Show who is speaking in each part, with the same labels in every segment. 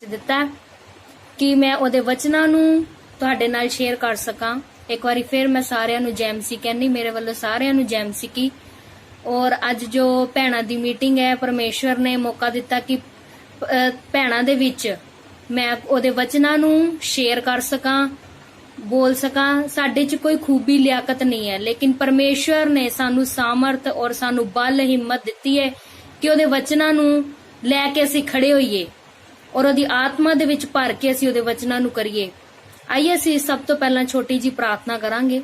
Speaker 1: ਦਿੱਤਾ ਕਿ ਮੈਂ ਉਹਦੇ ਵਚਨਾਂ ਨੂੰ ਤੁਹਾਡੇ ਨਾਲ ਸ਼ੇਅਰ ਕਰ ਸਕਾਂ। ਇੱਕ ਵਾਰੀ ਫਿਰ ਮੈਂ ਸਾਰਿਆਂ ਨੂੰ ਜੈਮਸੀ ਕਹਿੰਨੀ, ਮੇਰੇ ਵੱਲੋਂ ਸਾਰਿਆਂ ਨੂੰ ਜੈਮਸੀ ਕੀ। ਔਰ ਅੱਜ ਜੋ ਭੈਣਾਂ ਦੀ ਮੀਟਿੰਗ ਹੈ, ਪਰਮੇਸ਼ਵਰ ਨੇ ਮੌਕਾ ਦਿੱਤਾ ਕਿ ਭੈਣਾਂ ਦੇ ਵਿੱਚ ਮੈਂ ਉਹਦੇ ਵਚਨਾਂ ਨੂੰ ਸ਼ੇਅਰ ਕਰ ਸਕਾਂ, ਬੋਲ ਸਕਾਂ। ਸਾਡੇ 'ਚ ਕੋਈ ਖੂਬੀ ਲਿਆਕਤ ਨਹੀਂ ਹੈ, ਲੇਕਿਨ ਪਰਮੇਸ਼ਵਰ ਨੇ ਸਾਨੂੰ ਸਾਮਰਥ ਔਰ ਸਾਨੂੰ ਬਲ ਹਿੰਮਤ ਦਿੱਤੀ ਹੈ ਕਿ ਉਹਦੇ ਵਚਨਾਂ ਨੂੰ ਲੈ ਕੇ ਅਸੀਂ ਖੜੇ ਹੋਈਏ ਔਰ ਉਹਦੀ ਆਤਮਾ ਦੇ ਵਿੱਚ ਭਰ ਕੇ ਅਸੀਂ ਉਹਦੇ ਵਚਨਾਂ ਨੂੰ ਕਰੀਏ। ਆਈਏ ਅਸੀਂ ਸਭ ਤੋਂ ਪਹਿਲਾਂ ਛੋਟੀ ਜੀ ਪ੍ਰਾਰਥਨਾ ਕਰਾਂਗੇ।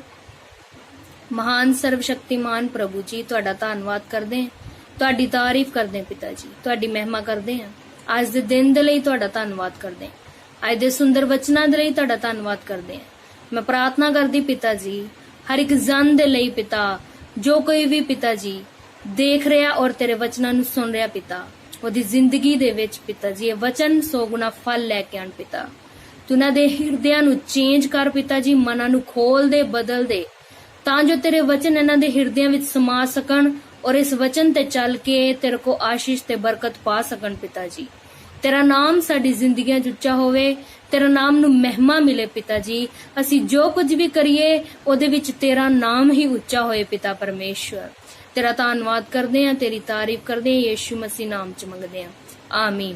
Speaker 1: ਮਹਾਨ ਸਰਵ ਸ਼ਕਤੀਮਾਨ ਪ੍ਰਭੂ ਜੀ, ਤੁਹਾਡਾ ਧੰਨਵਾਦ ਕਰਦੇ ਹਾਂ, ਤੁਹਾਡੀ ਤਾਰੀਫ ਕਰਦੇ ਹਾਂ ਪਿਤਾ ਜੀ, ਤੁਹਾਡੀ ਮਹਿਮਾ ਕਰਦੇ ਹਾਂ। ਅੱਜ ਦੇ ਦਿਨ ਦੇ ਲਈ ਤੁਹਾਡਾ ਧੰਨਵਾਦ ਕਰਦੇ ਹਾਂ, ਅੱਜ ਦੇ ਸੁੰਦਰ ਵਚਨਾਂ ਦੇ ਲਈ ਤੁਹਾਡਾ ਧੰਨਵਾਦ ਕਰਦੇ ਹਾਂ। ਮੈਂ ਪ੍ਰਾਰਥਨਾ ਕਰਦੀ ਪਿਤਾ ਜੀ, ਹਰ ਇੱਕ ਜਨ ਦੇ ਲਈ ਪਿਤਾ, ਜੋ ਕੋਈ ਵੀ ਪਿਤਾ ਜੀ ਦੇਖ ਰਿਹਾ ਔਰ ਤੇਰੇ ਵਚਨਾਂ ਨੂੰ ਸੁਣ ਰਿਹਾ ਪਿਤਾ, ਉਹਦੀ ਜ਼ਿੰਦਗੀ ਦੇ ਵਿੱਚ ਪਿਤਾ ਜੀ ਇਹ ਵਚਨ 100 ਗੁਣਾ ਫਲ ਲੈ ਕੇ ਆਣ ਪਿਤਾ। ਤੂੰ ਉਹਨਾਂ ਦੇ ਹਿਰਦਿਆਂ ਨੂੰ ਚੇਂਜ ਕਰ ਪਿਤਾ ਜੀ, ਮਨਾਂ ਨੂੰ ਖੋਲ ਦੇ, ਬਦਲ ਦੇ, ਤਾਂ ਜੋ ਤੇਰੇ ਵਚਨ ਇਹਨਾਂ ਦੇ ਹਿਰਦਿਆਂ ਵਿੱਚ ਸਮਾ ਸਕਣ ਔਰ ਇਸ ਵਚਨ ਤੇ ਚੱਲ ਕੇ ਤੇਰੇ ਕੋ ਆਸ਼ੀਸ਼ ਤੇ ਬਰਕਤ ਪਾ ਸਕਣ ਪਿਤਾ ਜੀ। ਤੇਰਾ ਨਾਮ ਸਾਡੀ ਜ਼ਿੰਦਗੀਆਂ 'ਚ ਉੱਚਾ ਹੋਵੇ, ਤੇਰਾ ਨਾਮ ਨੂੰ ਮਹਿਮਾ ਮਿਲੇ ਪਿਤਾ ਜੀ। ਅਸੀਂ ਜੋ ਕੁਝ ਵੀ ਕਰੀਏ ਉਹਦੇ ਵਿੱਚ ਤੇਰਾ ਨਾਮ ਹੀ ਉੱਚਾ ਹੋਏ ਪਿਤਾ ਪਰਮੇਸ਼ਵਰ। ਤੇਰਾ ਧੰਨਵਾਦ ਕਰਦੇ ਹਾਂ, ਤੇਰੀ ਤਾਰੀਫ ਕਰਦੇ ਹਾਂ, ਯੀਸ਼ੂ ਮਸੀਹ ਨਾਮ 'ਚ ਮੰਗਦੇ ਹਾਂ, ਆਮੀਨ।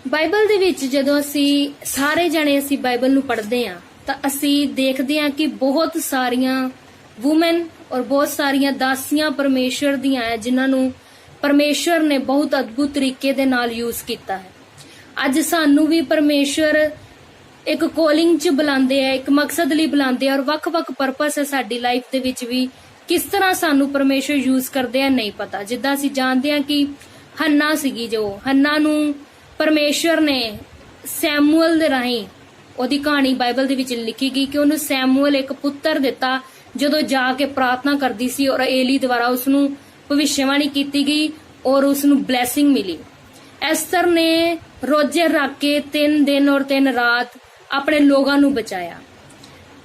Speaker 1: ਬਾਈਬਲ ਦੇ ਵਿੱਚ ਜਦੋਂ ਅਸੀਂ ਸਾਰੇ ਜਣੇ ਅਸੀਂ ਬਾਈਬਲ ਨੂੰ ਪੜ੍ਹਦੇ ਹਾਂ ਤਾਂ ਅਸੀਂ ਦੇਖਦੇ ਹਾਂ ਕਿ ਬਹੁਤ ਸਾਰੀਆਂ ਵੂਮਨ ਔਰ ਬਹੁਤ ਸਾਰੀਆਂ ਦਾਸੀਆਂ ਪਰਮੇਸ਼ਵਰ ਦੀਆਂ ਹੈ, ਜਿਨ੍ਹਾਂ ਨੂੰ ਪਰਮੇਸ਼ਵਰ ਨੇ ਬਹੁਤ ਅਦਭੁਤ ਤਰੀਕੇ ਦੇ ਨਾਲ ਯੂਜ਼ ਕੀਤਾ ਹੈ। ਅੱਜ ਸਾਨੂੰ ਵੀ ਪਰਮੇਸ਼ਵਰ ਇੱਕ ਕਾਲਿੰਗ 'ਚ ਬੁਲਾਉਂਦੇ ਆ, ਇੱਕ ਮਕਸਦ ਲਈ ਬੁਲਾਉਂਦੇ ਆ ਔਰ ਵੱਖ-ਵੱਖ ਪਰਪਸ ਹੈ ਸਾਡੀ ਲਾਈਫ ਦੇ ਵਿੱਚ ਵੀ। ਕਿਸ ਤਰ੍ਹਾਂ ਸਾਨੂੰ ਪਰਮੇਸ਼ਵਰ ਯੂਜ਼ ਕਰਦੇ ਆ ਨਹੀਂ ਪਤਾ। ਜਿੱਦਾਂ ਅਸੀਂ ਜਾਣਦੇ ਹਾਂ ਕਿ ਹੰਨਾ ਸੀਗੀ, ਜੋ ਹੰਨਾ ਨੂੰ ਪਰਮੇਸ਼ਵਰ ਨੇ ਸੈਮੂਅਲ ਦੇ ਰਾਹੀਂ, ਉਹਦੀ ਕਹਾਣੀ ਬਾਈਬਲ ਦੇ ਵਿੱਚ ਲਿਖੀ ਗਈ ਕਿ ਉਹਨੂੰ ਸੈਮੂਅਲ ਇੱਕ ਪੁੱਤਰ ਦਿੱਤਾ ਜਦੋਂ ਜਾ ਕੇ ਪ੍ਰਾਰਥਨਾ ਕਰਦੀ ਸੀ ਔਰ ਏਲੀ ਦੁਆਰਾ ਉਸਨੂੰ ਭਵਿੱਖਬਾਣੀ ਕੀਤੀ ਗਈ ਔਰ ਉਸਨੂੰ ਬਲੇਸਿੰਗ ਮਿਲੀ। ਐਸਤਰ ਨੇ ਰੋਜ਼ੇ ਰੱਖ ਕੇ 3 ਦਿਨ ਔਰ 3 ਰਾਤ ਆਪਣੇ ਲੋਕਾਂ ਨੂੰ ਬਚਾਇਆ।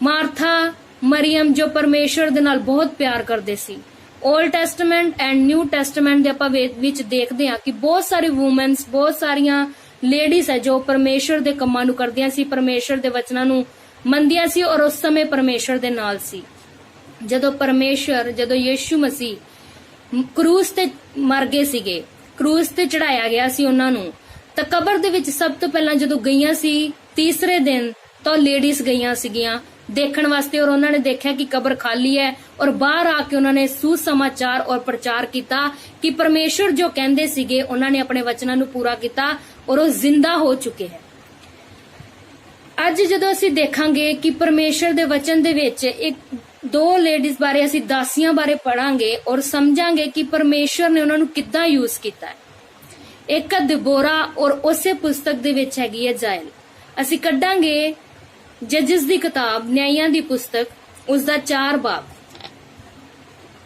Speaker 1: ਮਾਰਥਾ, ਮਰੀਮ ਜੋ ਪਰਮੇਸ਼ਵਰ ਦੇ ਨਾਲ ਬਹੁਤ ਪਿਆਰ ਕਰਦੇ ਸੀ। Old Testament and New Testament ਦੇ ਆਪਾਂ ਵਿੱਚ ਦੇਖਦੇ ਹਾਂ ਕਿ ਬਹੁਤ ਸਾਰੀ ਵੂਮਨਸ, ਬਹੁਤ ਸਾਰੀਆਂ ਲੇਡੀਜ਼ ਹੈ ਜੋ ਪਰਮੇਸ਼ਵਰ ਦੇ ਕੰਮਾਂ ਨੂੰ ਕਰਦੀਆਂ ਸੀ, ਪਰਮੇਸ਼ਵਰ ਦੇ ਵਚਨਾਂ ਨੂੰ ਮੰਨਦੀਆਂ ਸੀ ਔਰ ਉਸ ਸਮੇਂ ਪਰਮੇਸ਼ਵਰ ਦੇ ਨਾਲ ਸੀ। ਜਦੋਂ ਯੀਸ਼ੂ ਮਸੀਹ ਕਰੂਸ ਤੇ ਮਰ ਗਏ ਸੀਗੇ, ਕਰੂਸ ਤੇ ਚੜਾਇਆ ਗਿਆ ਸੀ ਉਹਨਾਂ ਨੂੰ, ਤਾਂ ਕਬਰ ਦੇ ਵਿੱਚ ਸਭ ਤੋਂ ਪਹਿਲਾਂ ਜਦੋਂ ਗਈਆਂ ਸੀ ਤੀਸਰੇ ਦਿਨ ਤਾਂ ਲੇਡੀਜ਼ ਗਈਆਂ ਸੀਗੀਆਂ ਦੇਖਣ ਵਾਸਤੇ ਔਰ ਉਹਨਾਂ ਨੇ ਦੇਖਿਆ ਕਿ ਕਬਰ ਖਾਲੀ ਹੈ ਔਰ ਬਾਹਰ ਆ ਕੇ ਉਹਨਾਂ ਨੇ ਸੁਸਮਾਚਾਰ ਔਰ ਪ੍ਰਚਾਰ ਕੀਤਾ ਕਿ ਪਰਮੇਸ਼ਵਰ ਜੋ ਕਹਿੰਦੇ ਸੀਗੇ ਉਹਨਾਂ ਨੇ ਆਪਣੇ ਵਚਨਾਂ ਨੂੰ ਪੂਰਾ ਕੀਤਾ ਔਰ ਉਹ ਜ਼ਿੰਦਾ ਹੋ ਚੁੱਕੇ ਹੈ। ਅੱਜ ਜਦੋਂ ਅਸੀਂ ਦੇਖਾਂਗੇ ਕਿ ਪਰਮੇਸ਼ਵਰ ਦੇ ਵਚਨ ਦੇ ਵਿੱਚ ਇੱਕ 2 ਲੇਡੀਜ਼ ਬਾਰੇ, ਅਸੀਂ ਦਾਸੀਆਂ ਬਾਰੇ ਪੜਾਂਗੇ ਔਰ ਸਮਝਾਂਗੇ ਕਿ ਪਰਮੇਸ਼ਵਰ ਨੇ ਉਹਨਾਂ ਨੂੰ ਕਿੱਦਾਂ ਯੂਜ਼ ਕੀਤਾ ਹੈ। ਇੱਕ ਦਿਬੋਰਾ ਔਰ ਉਸੇ ਪੁਸਤਕ ਦੇ ਵਿੱਚ ਹੈਗੀ ਹੈ ਜਾਇਲ। ਅਸੀਂ ਕੱਢਾਂਗੇ ਜੱਜਸ ਦੀ ਕਿਤਾਬ, ਨਿਆਂਇਆਂ ਦੀ ਪੁਸਤਕ, ਉਸਦਾ 4 ਬਾਬ।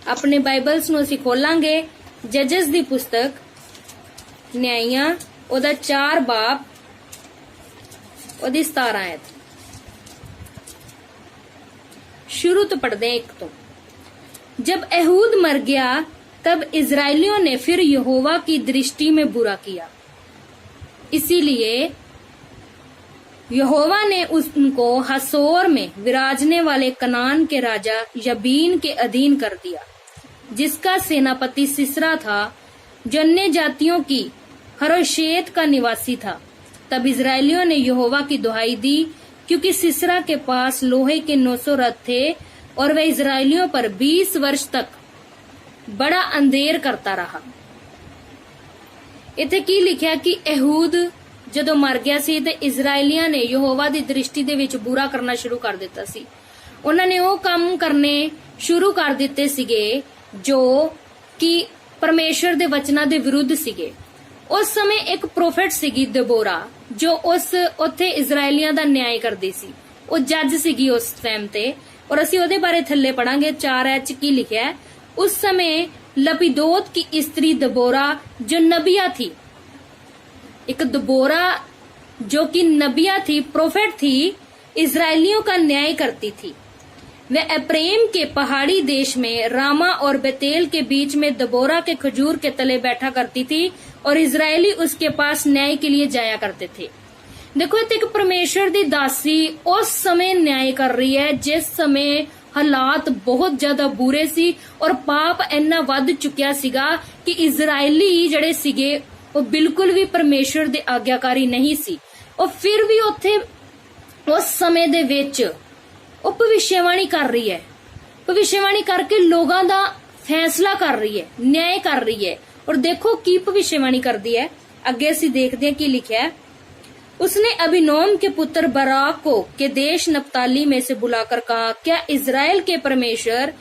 Speaker 1: ਆਪਣੇ ਬਾਈਬਲਸ ਨੂੰ ਅਸੀਂ ਖੋਲਾਂਗੇ, ਜੱਜਸ ਦੀ ਪੁਸਤਕ, ਨਿਆਂਇਆਂ, ਉਹਦਾ 4 ਬਾਬ, ਉਹਦੀ 17 ਆਇਤ। शुरू तो पढ़ते हैं 1 तो। जब एहूद मर गया तब इजराइलियों ने फिर यहोवा की दृष्टि में बुरा किया, इसीलिए यहोवा ने उनको हसोर में विराजने वाले कनान के राजा यबीन के अधीन कर दिया, जिसका सेनापति सिसरा था, जो अन्य जातियों की हरोशेत का निवासी था। तब इजराइलियों ने यहोवा की दुहाई दी, क्योंकि सिसरा के पास लोहे के 900 रथ थे और वह इजराइलियों पर 20 वर्ष तक बड़ा अंधेर करता रहा। इथे की लिखा कि एहूद ਜਦੋਂ ਮਰ ਗਿਆ ਸੀ ਤੇ ਇਜ਼ਰਾਈਲੀਆਂ ਨੇ ਯਹੋਵਾ ਦੀ ਦ੍ਰਿਸ਼ਟੀ ਦੇ ਵਿੱਚ ਬੁਰਾ ਕਰਨਾ ਸ਼ੁਰੂ ਕਰ ਦਿੱਤਾ ਸੀ। ਉਹਨਾਂ ਨੇ ਉਹ ਕੰਮ ਕਰਨੇ ਸ਼ੁਰੂ ਕਰ ਦਿੱਤੇ ਸੀਗੇ ਜੋ ਕਿ ਪਰਮੇਸ਼ਰ ਦੇ ਵਚਨਾਂ ਦੇ ਵਿਰੁੱਧ ਸੀਗੇ। ਉਸ ਸਮੇਂ ਇੱਕ ਪ੍ਰੋਫੈਟ ਸੀਗੀ ਦਬੋਰਾ, ਜੋ ਉੱਥੇ ਇਜ਼ਰਾਈਲੀਆਂ ਦਾ ਨਿਆਂ ਕਰਦੀ ਸੀ। ਉਹ ਜੱਜ ਸੀਗੀ ਉਸ ਟਾਈਮ ਤੇ ਔਰ ਅਸੀਂ ਉਹਦੇ ਬਾਰੇ ਥੱਲੇ ਪੜਾਂਗੇ। 4 ਚ ਕੀ ਲਿਖਿਆ ਹੈ, उस समय लपिदोत की स्त्री दबोरा जो नबिया थी, एक दबोरा जो कि नबिया थी, प्रोफेट थी, इजराइलियों का न्याय करती थी। वह एप्रेम के पहाड़ी देश में रामा और बेतेल के बीच में दबोरा के खजूर के तले बैठा करती थी और इजरायली उसके पास न्याय के लिए जाया करते थे। देखो इत्थे एक परमेश्वर दी दासी उस समय न्याय कर रही है जिस समय हालात बहुत ज्यादा बुरे सी और पाप इन्ना वध चुकिया सीगा कि इजरायली जड़े सीगे वो बिल्कुल भी परमेश्वर दे आग्याकारी नहीं सी। और फिर भी उत्थे उस समय दे विच ਉਹ ਭਵਿੱਖਬਾਣੀ ਕਰ ਰਹੀ ਹੈ, ਭਵਿੱਖਬਾਣੀ ਕਰਕੇ ਲੋਕਾਂ ਦਾ ਫੈਸਲਾ ਕਰ ਰਹੀ ਹੈ, ਨਿਆਂ ਕਰ ਰਹੀ ਹੈ। और देखो की भविष्यवाणी करती है, आगे ਅਸੀਂ देखते हैं की लिखा है। उसने अबीनोम के पुत्र बराक को के देश नप्ताली में से बुलाकर कहा, क्या इजराइल के परमेश्वर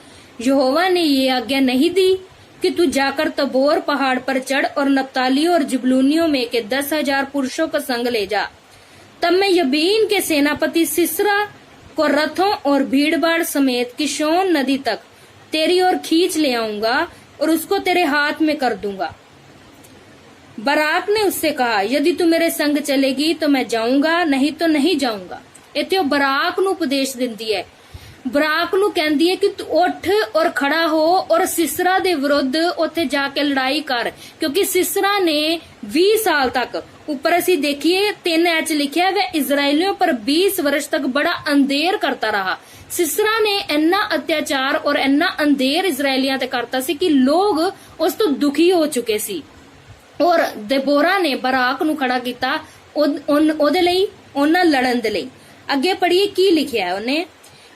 Speaker 1: यहोवा ने ये आज्ञा नहीं दी कि तू जाकर तबोर पहाड़ पर चढ़ और नप्तालियों और जबलूनियों में के 10,000 पुरुषों का संग ले जा। तब मैं यबीन के सेनापति सिसरा को रथों और भीड़-भाड़ समेत किशोन नदी तक तेरी ओर खींच ले आऊंगा और उसको तेरे हाथ में कर दूंगा। बराक ने उससे कहा, यदि तू मेरे संग चलेगी तो मैं जाऊंगा, नहीं तो नहीं जाऊंगा। इत्थे बराक नूं उपदेश दिंदी है, बराक नूं कहंदी है कि तू उठ और खड़ा हो और सिसरा दे विरुद्ध उत्थे जाके लड़ाई कर, क्योंकि सिसरा ने 20 साल तक ऊपर असी देखिए 3 लिखा वह इजरायलियों पर 20 वर्ष तक बड़ा अंधेर करता रहा। सिसरा ने इन्ना अत्याचार और इन्ना अंधेर इजरायलियां ते करता सी कि लोग उस तो दुखी हो चुके सी। और देबोरा ने बराक नूं खड़ा कीता ओदे लई, उन्हां लड़न दे लई। अगे पढ़िए की लिखिया है उन्हें,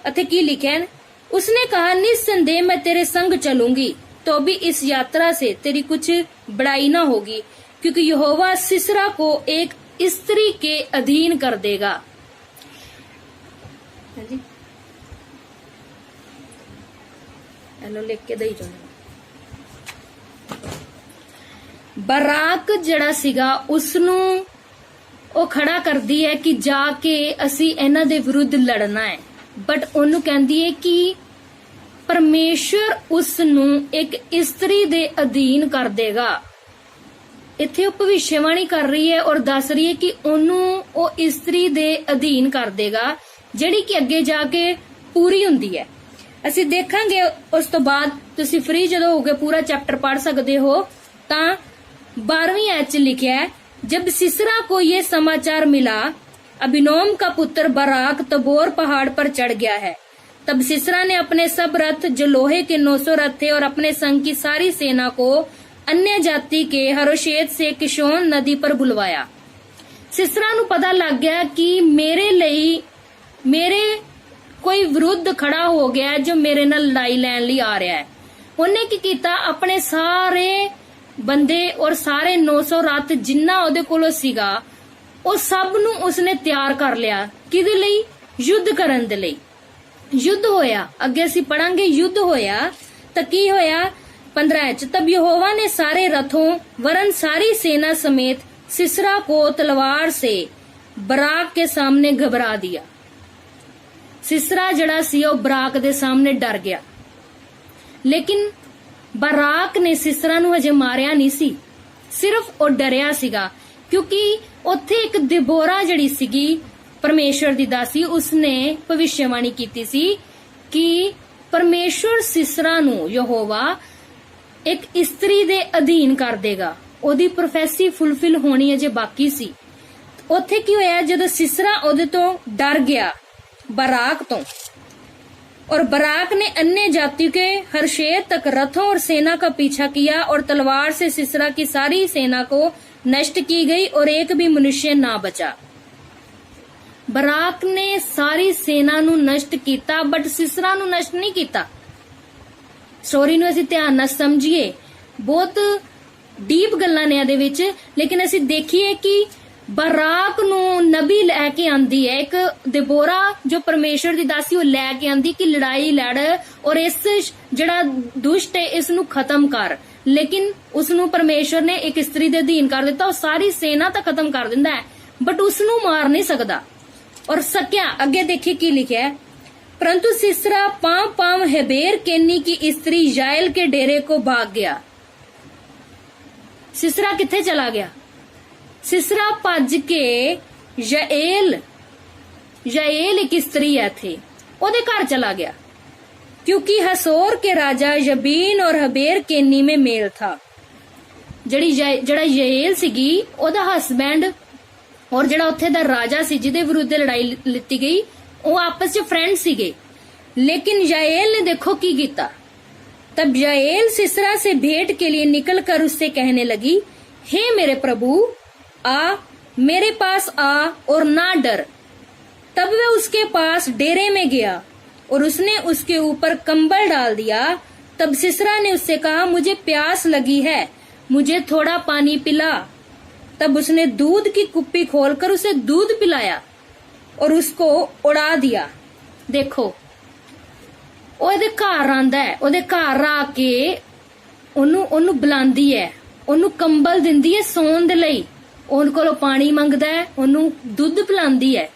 Speaker 1: अथे की लिखा है, उसने कहा निस्संदेह मैं तेरे संग चलूंगी, तो भी इस यात्रा से तेरी कुछ बड़ाई ना होगी, क्योंकि यहोवा सिसरा को एक स्त्री के अधीन कर देगा। हेलो लिख के दई जाओ। बराक जड़ा सीगा उसनू ਉਹ ਖੜਾ ਕਰਦੀ ਹੈ ਕਿ ਜਾ ਕੇ ਅਸੀਂ ਇਹਨਾਂ ਦੇ ਵਿਰੁੱਧ ਲੜਨਾ ਹੈ, ਬਟ ਉਹਨੂੰ ਕਹਿੰਦੀ ਹੈ ਕਿ ਪਰਮੇਸ਼ਰ ਉਸ ਨੂੰ ਇੱਕ ਇਸਤਰੀ ਦੇ ਅਧੀਨ ਕਰ ਦੇਗਾ। ਇੱਥੇ ਉਹ ਭਵਿੱਖਬਾਣੀ ਕਰ ਰਹੀ ਹੈ ਔਰ ਦੱਸ ਰਹੀ ਹੈ ਕਿ ਉਹਨੂੰ ਉਹ ਇਸਤਰੀ ਦੇ ਅਧੀਨ ਕਰ ਦੇਗਾ, ਜਿਹੜੀ ਕਿ ਅੱਗੇ ਜਾ ਕੇ ਪੂਰੀ ਹੁੰਦੀ ਹੈ। ਅਸੀਂ ਦੇਖਾਂਗੇ ਉਸ ਤੋਂ ਬਾਅਦ, ਤੁਸੀਂ ਫ੍ਰੀ ਜਦੋਂ ਹੋਗੇ ਪੂਰਾ ਚੈप्टर पढ़ सकते हो। ਤਾਂ 12वीं आयत लिखा है, जब सिसरा को ये समाचार मिला अबीनोम का पुत्र बराक तबोर पहाड़ पर चढ़ गया है, तब सिसरा ने अपने सब रथ जो लोहे के 900 रथ थे और अपने संग की सारी सेना को अन्य जाति के हरोशेत से किशोन नदी पर बुलवाया। सिसरा नू पता लग गया कि मेरे कोई विरुद्ध खड़ा हो गया जो मेरे नाल लड़ाई लैन लई आ रहा है। उन्हें की कीता, अपने सारे बंदे और सारे 900 रथ जिन्ना ओदे कोलों सीगा ਉਹ ਸਭ ਨੂੰ ਉਸਨੇ ਤਿਆਰ ਕਰ ਲਿਆ। ਕਿਹਦੇ ਲਈ? ਯੁੱਧ ਕਰਨ ਦੇ ਲਈ। युद्ध होया, अगे असी पढ़ांगे युद्ध होया तो की होया 15 च, तब यहोवा ने सारे रथों वरन सारी सेना समेत सिसरा को तलवार से बराक के सामने घबरा दिया। सिसरा जड़ा सी वो बराक दे सामने डर गया, लेकिन बराक ने सिसरा नू हजे मारिया नहीं सी, सिर्फ वो डरिया सीगा, क्योंकि उत्थे एक दिबोरा जड़ी सीगी परमेश्वर दी दासी, उसने भविष्यवाणी कीती सी कि परमेश्वर सिसरा नू यहोवा एक स्त्री दे अधीन कर देगा। ओदी प्रोफेसी फुलफिल होनी अजे बाकी सी। उत्थे की होया, जदों सिसरा ओदे तो डर गया बराक तो, और बराक ने अन्य जातियों के हर्षेत तक रथों और सेना का पीछा किया और तलवार से सिसरा की सारी सेना को नष्ट की गई और एक भी मनुष्य ना बचा। बराक ने सारी सेना नू नष्ट कीता, बट सिसरा नू नष्ट नहीं कीता। स्टोरी नू असीं ध्यान नाल समझिए, बहुत डीप गल्लां ने इहदे विच, लेकिन असीं देखिए कि बराक नू नबी लैके आंदी है, एक दिबोरा जो परमेश्वर दी दासी वो लैके आंदी कि लड़ाई लड़ और इस जड़ा दुष्ट है इस नू खत्म कर, लेकिन उसनू परमेश्वर ने एक स्त्री दे अधीन कर दिता। और सारी सेना तो खत्म कर दिंदा है, बट उसनू मार नहीं सकदा और सक्या। अगे देखिए की लिखा है, परंतु सिसरा पांव हेबेर केनी की स्त्री याएल के डेरे को भाग गया। सिसरा किथे चला गया? सिसरा भज के याएल एक स्त्री है थे ओदे घर चला गया। क्योंकि हसोर के राजा यबीन और हबेर केनी में मेल था। ਜਿਹੜਾ ਯੇਲ ਸੀਗੀ ਉਹਦਾ ਹਸਬੈਂਡ ਔਰ ਜਿਹੜਾ ਉੱਥੇ ਦਾ ਰਾਜਾ ਸੀ ਜਿਹਦੇ ਵਿਰੁੱਧ ਲੜਾਈ ਲਿੱਤੀ ਗਈ, ਉਹ ਆਪਸ ਚ ਫਰੈਂਡ ਸੀਗੇ। लेकिन याएल ने देखो की कीता। तब याएल सिसरा से भेंट के लिए निकलकर उससे कहने लगी, हे मेरे प्रभु, आ मेरे पास आ और ना डर। तब वह उसके पास डेरे में गया और उसने उसके ऊपर कंबल डाल दिया। तब सिसरा ने उससे कहा, मुझे प्यास लगी है, मुझे थोड़ा पानी पिला। तब उसने दूध की कुप्पी खोलकर उसे दूध पिलाया और उसको उड़ा दिया। देखो, ਉਹਦੇ ਘਰ ਆਂਦਾ ਹੈ, ਉਹਦੇ ਘਰ ਆ ਕੇ ਉਹਨੂੰ ਬੁਲਾਉਂਦੀ ਹੈ, ਉਹਨੂੰ ਕੰਬਲ ਦਿੰਦੀ ਹੈ ਸੌਣ ਦੇ ਲਈ, ਉਹਨ ਕੋਲੋਂ ਪਾਣੀ ਮੰਗਦਾ ਹੈ, ਉਹਨੂੰ ਦੁੱਧ ਪਿਲਾਉਂਦੀ ਹੈ,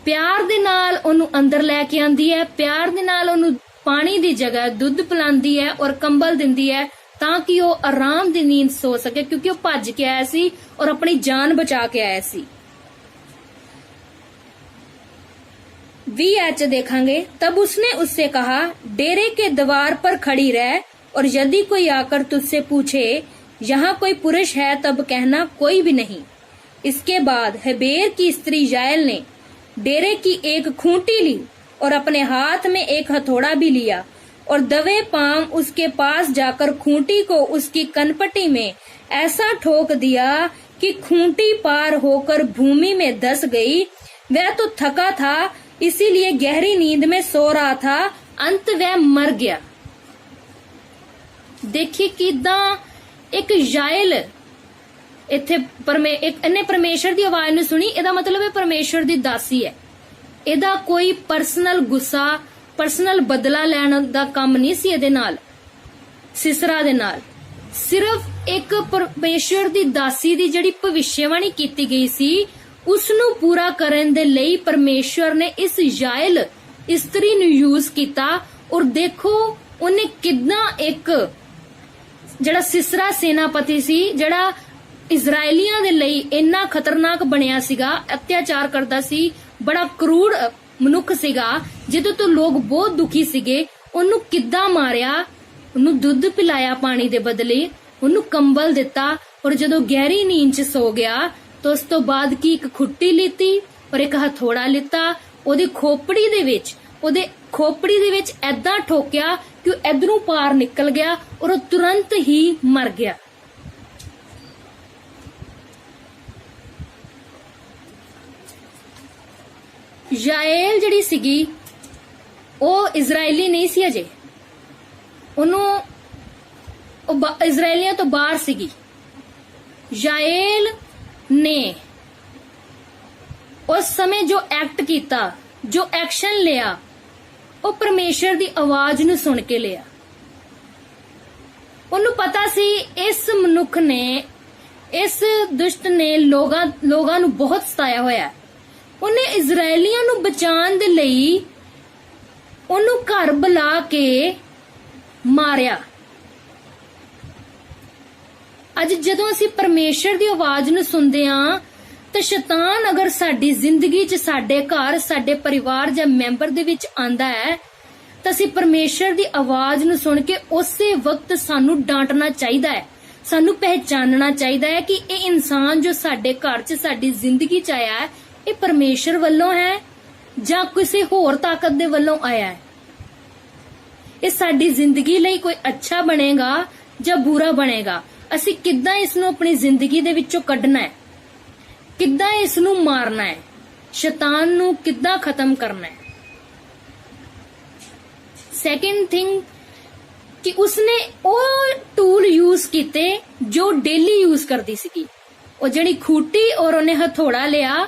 Speaker 1: ਪਿਆਰ ਦੇ ਨਾਲ ਉਹਨੂੰ ਅੰਦਰ ਲੈ ਕੇ ਆਂਦੀ ਹੈ, ਪਿਆਰ ਦੇ ਨਾਲ ਉਹਨੂੰ ਪਾਣੀ ਦੀ ਜਗ੍ਹਾ ਦੁੱਧ ਪਿਲਾਉਂਦੀ ਹੈ ਔਰ ਕੰਬਲ ਦਿੰਦੀ ਹੈ ਤਾਂ ਕਿ ਉਹ ਆਰਾਮ ਦੀ ਨੀਂਦ ਸੋ ਸਕੇ, ਕਿਉਂਕਿ ਉਹ ਭੱਜ ਕੇ ਆਇਆ ਸੀ ਔਰ ਆਪਣੀ ਜਾਨ ਬਚਾ ਕੇ ਆਇਆ ਸੀ। च देखेंगे। तब उसने उससे कहा, डेरे के द्वार पर खड़ी रह और यदि कोई आकर तुझसे पूछे यहाँ कोई पुरुष है तब कहना कोई भी नहीं। इसके बाद हेबेर की स्त्री याएल ने डेरे की एक खूंटी ली और अपने हाथ में एक हथौड़ा भी लिया और दवे पांव उसके पास जाकर खूंटी को उसकी कनपटी में ऐसा ठोक दिया कि खूंटी पार होकर भूमि में धस गई। वह तो थका था, इसीलिए गहरी नींद में सो रहा था, अंत वह मर गया। देखिए किदा एक याएल इत्थे इन्हें परमेश्वर की आवाज ने सुनी, ਇਹਦਾ मतलब है परमेश्वर ਦੀ ਦਾਸੀ ਹੈ। ਇਹਦਾ ਕੋਈ ਪਰਸਨਲ ਗੁੱਸਾ, ਪਰਸਨਲ ਬਦਲਾ ਲੈਣ ਦਾ ਕੰਮ ਨਹੀਂ ਸੀ ਇਹਦੇ ਨਾਲ, ਸਿਸਰਾ ਦੇ ਨਾਲ। ਸਿਰਫ ਇੱਕ ਪਰਮੇਸ਼ਰ ਦੀ ਦਾਸੀ ਦੀ ਜਿਹੜੀ ਭਵਿੱਖਬਾਣੀ ਕੀਤੀ ਗਈ ਸੀ ਉਸਨੂੰ ਪੂਰਾ ਕਰਨ ਦੇ ਲਈ ਪਰਮੇਸ਼ਵਰ ਨੇ ਇਸ ਯਾएल ਇਸਤਰੀ ਨੂੰ ਯੂਜ਼ ਕੀਤਾ। ਔਰ ਦੇਖੋ ਉਹਨੇ ਕਿੰਨਾ ਇੱਕ ਜਿਹੜਾ ਸਿਸਰਾ ਸੈਨਾਪਤੀ ਸੀ, ਜਿਹੜਾ ਇਜ਼ਰਾਈਲੀਆਂ ਦੇ ਲਈ ਇੰਨਾ ਖਤਰਨਾਕ ਬਣਿਆ ਸੀਗਾ, ਅਤਿਆਚਾਰ ਕਰਦਾ ਸੀ, ਬੜਾ ਕਰੂਰ ਮਨੁੱਖ ਸੀਗਾ, ਜਿਹਦੇ ਤੋਂ ਲੋਕ ਬਹੁਤ ਦੁਖੀ ਸੀਗੇ, ਉਹਨੂੰ ਕਿੱਦਾਂ ਮਾਰਿਆ, ਉਹਨੂੰ ਦੁੱਧ ਪਿਲਾਇਆ ਪਾਣੀ ਦੇ ਬਦਲੇ, ਉਹਨੂੰ ਕੰਬਲ ਦਿੱਤਾ ਔਰ ਜਦੋਂ ਗਹਿਰੀ ਨੀਂਦ 'ਚ ਸੋ ਗਿਆ तो उस तो बाद की एक खुट्टी लीती और एक हथौड़ा लिता, ਉਹਦੀ ਖੋਪੜੀ ਦੇ ਵਿੱਚ ਐਦਾਂ ਠੋਕਿਆ ਕਿ ਉਹ ਇਧਰੋਂ ਪਾਰ ਨਿਕਲ ਗਿਆ ਔਰ ਉਹ ਤੁਰੰਤ ਹੀ ਮਰ ਗਿਆ। याएल ਜਿਹੜੀ ਸੀਗੀ ਉਹ ਇਜ਼ਰਾਈਲੀ ਨਹੀਂ ਸੀ ਅਜੇ, ਉਹਨੂੰ ਇਜ਼ਰਾਈਲੀਆਂ ਤੋਂ ਬਾਹਰ ਸੀਗੀ। याएल ने उस समय जो एक्ट किया, जो एक्शन लिया, वो परमेश्वर की आवाज नूं सुन के लिया। उन्होंने पता सी इस मनुख ने, इस दुष्ट ने लोगां नूं बहुत सताया होया। उन्हें इजरायलियां नूं बचाने दे लई उन्होंने घर बुला के मारिया। ਅੱਜ ਜਦੋਂ ਅਸੀਂ ਪਰਮੇਸ਼ਰ ਦੀ ਆਵਾਜ਼ ਨੂੰ ਸੁਣਦੇ ਆਂ ਤਾਂ ਸ਼ੈਤਾਨ ਅਗਰ ਸਾਡੀ ਜ਼ਿੰਦਗੀ 'ਚ, ਸਾਡੇ ਘਰ, ਸਾਡੇ ਪਰਿਵਾਰ ਜਾਂ ਮੈਂਬਰ ਦੇ ਵਿੱਚ ਆਂਦਾ ਹੈ ਤਾਂ ਅਸੀਂ ਪਰਮੇਸ਼ਰ ਦੀ ਆਵਾਜ਼ ਨੂੰ ਸੁਣ ਕੇ ਉਸੇ ਵਕਤ ਸਾਨੂੰ ਡਾਂਟਣਾ ਚਾਹੀਦਾ ਹੈ, ਸਾਨੂੰ ਪਹਿਚਾਨਣਾ ਚਾਹੀਦਾ ਹੈ ਕਿ ਇਹ ਇਨਸਾਨ ਜੋ ਸਾਡੇ ਘਰ 'ਚ, ਸਾਡੀ ਜ਼ਿੰਦਗੀ 'ਚ ਆਇਆ ਹੈ, ਇਹ ਪਰਮੇਸ਼ਰ ਵੱਲੋਂ ਹੈ ਜਾਂ ਕਿਸੇ ਹੋਰ ਤਾਕਤ ਦੇ ਵੱਲੋਂ ਆਇਆ ਹੈ। ਇਹ ਸਾਡੀ ਜ਼ਿੰਦਗੀ ਲਈ ਕੋਈ ਅੱਛਾ ਬਣੇਗਾ ਜਾਂ ਬੁਰਾ ਬਣੇਗਾ, ਅਸੀਂ ਕਿੱਦਾਂ ਇਸ ਨੂੰ ਆਪਣੀ ਜ਼ਿੰਦਗੀ ਦੇ ਵਿੱਚੋਂ ਕੱਢਣਾ ਹੈ, ਕਿੱਦਾਂ ਇਸ ਨੂੰ ਮਾਰਨਾ ਹੈ, ਸ਼ੈਤਾਨ ਨੂੰ ਕਿੱਦਾਂ ਖਤਮ ਕਰਨਾ ਹੈ। ਸੈਕਿੰਡ ਥਿੰਗ ਕਿ ਉਸਨੇ ਉਹ ਟੂਲ ਯੂਜ਼ ਕੀਤੇ ਜੋ ਡੇਲੀ ਯੂਜ਼ ਕਰਦੀ ਸੀਗੀ। ਉਹ ਜਿਹੜੀ ਖੂਟੀ ਔਰ ਉਹਨੇ ਹਥੌੜਾ ਲਿਆ,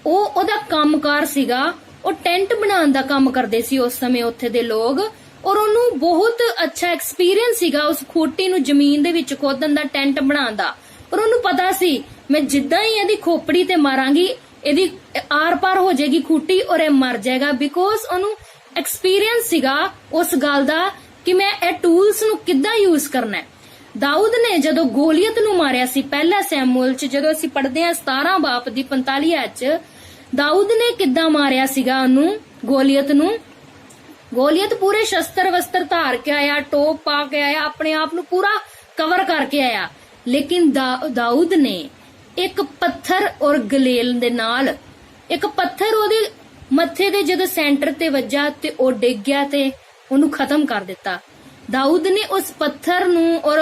Speaker 1: ਉਹ ਉਹਦਾ ਕੰਮਕਾਰ ਸੀਗਾ। ਉਹ ਟੈਂਟ ਬਣਾਉਣ ਦਾ ਕੰਮ ਕਰਦੇ ਸੀ ਉਸ ਸਮੇਂ ਉੱਥੇ ਦੇ ਲੋਕ, ਔਰ ਉਹਨੂੰ ਬਹੁਤ ਅੱਛਾ ਐਕਸਪੀਰੀਅੰਸ ਸੀਗਾ ਉਸ ਖੋਟੀ ਨੂੰ ਜ਼ਮੀਨ ਦੇ ਵਿੱਚ ਖੋਦਣ ਦਾ, ਟੈਂਟ ਬਣਾਉਣ ਦਾ। ਔਰ ਉਹਨੂੰ ਪਤਾ ਸੀ ਮੈਂ ਜਿੱਦਾਂ ਹੀ ਇਹਦੀ ਖੋਪੜੀ ਤੇ ਮਾਰਾਂਗੀ, ਇਹਦੀ ਆਰ ਪਾਰ ਹੋ ਜਾਏਗੀ ਖੂਟੀ ਔਰ ਇਹ ਮਰ ਜਾਏਗਾ, ਬਿਕੋਜ਼ ਉਹਨੂੰ ਐਕਸਪੀਰੀਅੰਸ ਸੀਗਾ ਉਸ ਗੱਲ ਦਾ ਕਿ ਮੈਂ ਇਹ ਟੂਲਸ ਨੂੰ ਕਿੱਦਾਂ ਯੂਜ਼ ਕਰਨਾ ਹੈ। ਦਾਊਦ ਨੇ ਜਦੋਂ ਗੋਲੀਅਤ ਨੂੰ ਮਾਰਿਆ ਸੀ, ਪਹਿਲਾ ਸੈਮੂਅਲ 'ਚ ਜਦੋਂ ਅਸੀਂ ਪੜ੍ਹਦੇ ਹਾਂ 17 ਬਾਪ ਦੀ 45 ਆਇਤ 'ਚ, ਦਾਊਦ ਨੇ ਕਿੱਦਾਂ ਮਾਰਿਆ ਸੀਗਾ ਉਹਨੂੰ, ਗੋਲੀਅਤ ਨੂੰ। ਗੋਲੀਅਤ ਪੂਰੇ ਸ਼ਸਤਰ ਵਸਤਰ ਧਾਰ ਕੇ ਆਇਆ, ਟੋਪ ਪਾ ਕੇ ਆਇਆ, ਆਪਣੇ ਆਪ ਨੂੰ ਪੂਰਾ ਕਵਰ ਕਰਕੇ ਆਇਆ, ਲੇਕਿਨ ਦਾਊਦ ਨੇ ਇੱਕ ਪੱਥਰ ਔਰ ਗਲੇਲ ਦੇ ਨਾਲ, ਇੱਕ ਪੱਥਰ ਉਹਦੇ ਮੱਥੇ ਦੇ ਜਦੋਂ ਸੈਂਟਰ ਤੇ ਵੱਜਾ ਤੇ ਉਹ ਡਿੱਗ ਗਿਆ ਤੇ ਉਹਨੂੰ ਖਤਮ ਕਰ ਦਿੱਤਾ। ਦਾਊਦ ਨੇ ਉਸ ਪੱਥਰ ਨੂੰ ਔਰ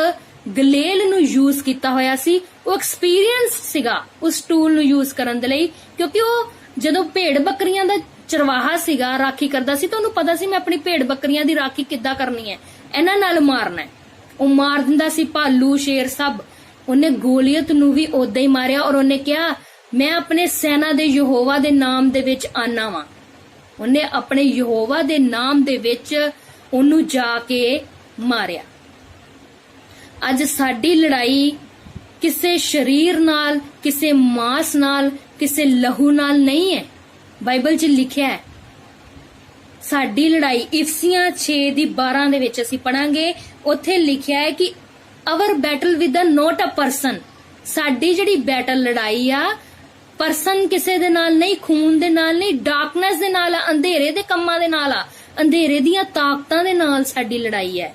Speaker 1: ਗਲੇਲ ਨੂੰ ਯੂਜ਼ ਕੀਤਾ ਹੋਇਆ ਸੀ। ਉਹ ਐਕਸਪੀਰੀਅੰਸ ਸੀਗਾ ਉਸ ਟੂਲ ਨੂੰ ਯੂਜ਼ ਕਰਨ ਦੇ ਲਈ, ਕਿਉਂਕਿ ਉਹ ਜਦੋਂ ਭੇਡ ਬੱਕਰੀਆਂ ਦਾ ਚਰਵਾਹਾ ਸੀਗਾ, ਰਾਖੀ ਕਰਦਾ ਸੀ, ਤਾਂ ਉਹਨੂੰ ਪਤਾ ਸੀ ਮੈਂ ਆਪਣੀ ਭੇਡ ਬੱਕਰੀਆਂ ਦੀ ਰਾਖੀ ਕਿੱਦਾਂ ਕਰਨੀ ਹੈ, ਇਹਨਾਂ ਨਾਲ ਮਾਰਨਾ ਹੈ। ਉਹ ਮਾਰ ਦਿੰਦਾ ਸੀ ਭਾਲੂ, ਸ਼ੇਰ ਸਭ। ਉਹਨੇ ਗੋਲੀਅਤ ਨੂੰ ਵੀ ਉਦਾਂ ਹੀ ਮਾਰਿਆ ਔਰ ਉਹਨੇ ਕਿਹਾ ਮੈਂ ਆਪਣੇ ਸੈਨਾ ਦੇ ਯਹੋਵਾ ਦੇ ਨਾਮ ਦੇ ਵਿੱਚ ਆਨਾ ਵਾਂ। ਉਹਨੇ ਆਪਣੇ ਯਹੋਵਾ ਦੇ ਨਾਮ ਦੇ ਵਿੱਚ ਉਹਨੂੰ ਜਾ ਕੇ ਮਾਰਿਆ। ਅੱਜ ਸਾਡੀ ਲੜਾਈ ਕਿਸੇ ਸਰੀਰ ਨਾਲ, ਕਿਸੇ ਮਾਸ ਨਾਲ, ਕਿਸੇ ਲਹੂ ਨਾਲ ਨਹੀਂ ਹੈ। ਬਾਈਬਲ 'ਚ ਲਿਖਿਆ ਹੈ ਸਾਡੀ ਲੜਾਈ, ਇਫਸੀਆਂ 6:12 ਦੇ ਵਿੱਚ ਅਸੀਂ ਪੜਾਂਗੇ, ਉੱਥੇ ਲਿਖਿਆ ਹੈ ਕਿ our battle with not a person. ਸਾਡੀ ਜਿਹੜੀ ਬੈਟਲ ਲੜਾਈ ਆ ਪਰਸਨ ਕਿਸੇ ਦੇ ਨਾਲ ਨਹੀਂ, ਖੂਨ ਦੇ ਨਾਲ ਨਹੀਂ, ਡਾਰਕਨੈਸ ਦੇ ਨਾਲ ਆ, ਅੰਧੇਰੇ ਦੇ ਕੰਮਾਂ ਦੇ ਨਾਲ ਆ, ਅੰਧੇਰੇ ਦੀਆਂ ਤਾਕਤਾਂ ਦੇ ਨਾਲ ਸਾਡੀ ਲੜਾਈ ਹੈ।